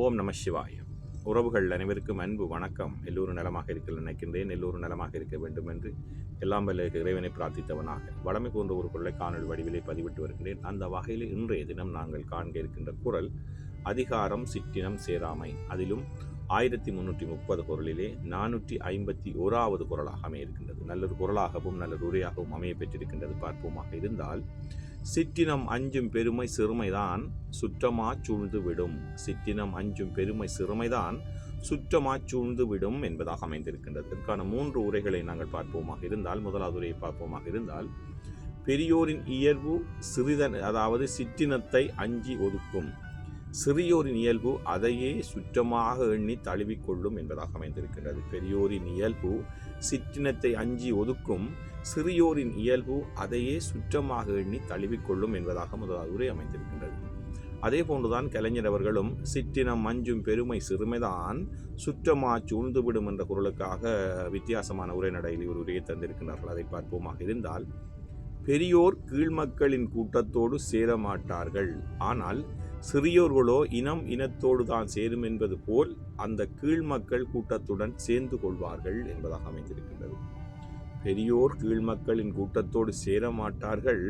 ஓம் நம சிவாய. உறவுகள் அனைவருக்கும் அன்பு வணக்கம். எல்லோரும் நலமாக இருக்க நினைக்கின்றேன். எல்லோரும் நலமாக இருக்க வேண்டும் என்று எல்லாம் வல்ல இறைவனை பிரார்த்தித்தவனாக வளமை போன்ற ஒரு குரலை காணொலி வடிவிலே பதிவிட்டு வருகின்றேன். அந்த வகையில் இன்றைய தினம் நாங்கள் காண்க இருக்கின்ற குரல் அதிகாரம் சிற்றினம் சேராமை. அதிலும் 1330 குரலிலே 451வது குரலாக அமையிருக்கின்றது. நல்லொரு குரலாகவும் நல்லொரு உரையாகவும் அமைய பெற்றிருக்கின்றது. பார்ப்போமாக இருந்தால், சிற்றினம் அஞ்சும் பெருமை சிறுமைதான் சுற்றமா சூழ்ந்து விடும். சிற்றினம் அஞ்சும் பெருமை சிறுமைதான் சுற்றமா சூழ்ந்து விடும் என்பதாக அமைந்திருக்கின்றது. இதற்கான 3 உரைகளை நாங்கள் பார்ப்போமாக இருந்தால், முதலாவது உரையை பார்ப்போமாக இருந்தால், பெரியோரின் இயல்பு அதாவது சிற்றினத்தை அஞ்சி ஒதுக்கும், சிறியோரின் இயல்பு அதையே சுற்றமாக எண்ணி தழுவிக்கொள்ளும் என்பதாக அமைந்திருக்கின்றது. பெரியோரின் இயல்பு சிற்றினத்தை அஞ்சி ஒதுக்கும், சிறியோரின் இயல்பு அதையே சுற்றமாக எண்ணி தழுவிக்கொள்ளும் என்பதாக முதலாவது உரை அமைந்திருக்கின்றது. அதே போன்றுதான் கலைஞர் அவர்களும் சிற்றினம் அஞ்சும் பெருமை சிறுமைதான் சுற்றமா சூழ்ந்துவிடும் என்ற குரலுக்காக வித்தியாசமான உரைநடையில் ஒரு உரையை தந்திருக்கிறார்கள். அதை பார்ப்போமாக இருந்தால், பெரியோர் கீழ்மக்களின் கூட்டத்தோடு சேரமாட்டார்கள், ஆனால் சிறியோர்களோ இனத்தோடு தான் சேரும் என்பது போல் அந்த கீழ்மக்கள் கூட்டத்துடன் சேர்ந்து கொள்வார்கள் என்பதாக அமைந்திருக்கின்றது. பெரியோர் கீழ்மக்களின் கூட்டத்தோடு சேரமாட்டார்கள்,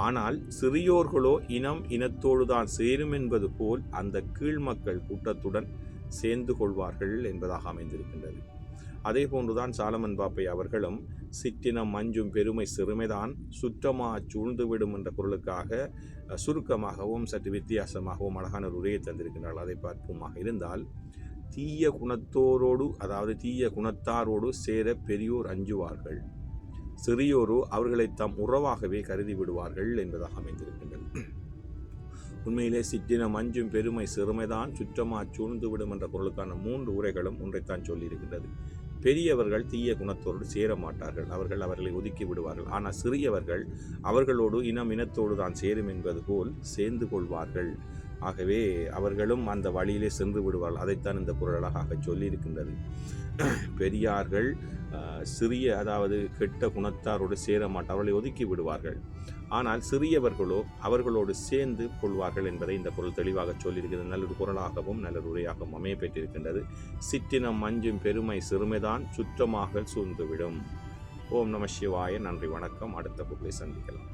ஆனால் சிறியோர்களோ இனத்தோடு தான் சேரும் என்பது போல் அந்த கீழ்மக்கள் கூட்டத்துடன் சேர்ந்து கொள்வார்கள் என்பதாக அமைந்திருக்கின்றது. அதே போன்றுதான் சாலமன் பாப்பை அவர்களும் சிற்றினம் அஞ்சும் பெருமை சிறுமைதான் சுற்றமா சூழ்ந்துவிடும் என்ற குரலுக்காக சுருக்கமாகவும் சற்று வித்தியாசமாகவும் அழகான ஒரு உரையை தந்திருக்கிறார்கள். அதை பார்ப்போமாக இருந்தால், தீய குணத்தோரோடு அதாவது தீய குணத்தாரோடு சேர பெரியோர் அஞ்சுவார்கள், சிறியோரோ அவர்களை தம் உறவாகவே கருதி விடுவார்கள் என்பதாக அமைந்திருக்கின்றது. உண்மையிலே சிற்றினம் அஞ்சும் பெருமை சிறுமைதான் சுற்றமா சூழ்ந்துவிடும் என்ற குரலுக்கான 3 உரைகளும் ஒன்றைத்தான் சொல்லியிருக்கின்றது. பெரியவர்கள் தீய குணத்தோடு சேர மாட்டார்கள், அவர்களை ஒதுக்கி விடுவார்கள். ஆனால் சிறியவர்கள் அவர்களோடு இனத்தோடு தான் சேரும் என்பது போல் சேர்ந்து கொள்வார்கள். ஆகவே அவர்களும் அந்த வழியிலே சென்று விடுவார்கள். அதைத்தான் இந்த குரல் அழகாக சொல்லியிருக்கின்றது. பெரியார்கள் அதாவது கெட்ட குணத்தாரோடு சேர மாட்டார், அவர்களை ஒதுக்கி விடுவார்கள். ஆனால் சிறியவர்களோ அவர்களோடு சேர்ந்து கொள்வார்கள் என்பதை இந்த குரல் தெளிவாக சொல்லியிருக்கிறது. நல்லொரு குரலாகவும் நல்லொரு உரையாகவும் அமைய பெற்றிருக்கின்றது. சிற்றினம் அஞ்சும் பெருமை சிறுமைதான் சுற்றமாக சூழ்ந்துவிடும். ஓம் நம சிவாய. நன்றி, வணக்கம். அடுத்த புகழை சந்திக்கலாம்.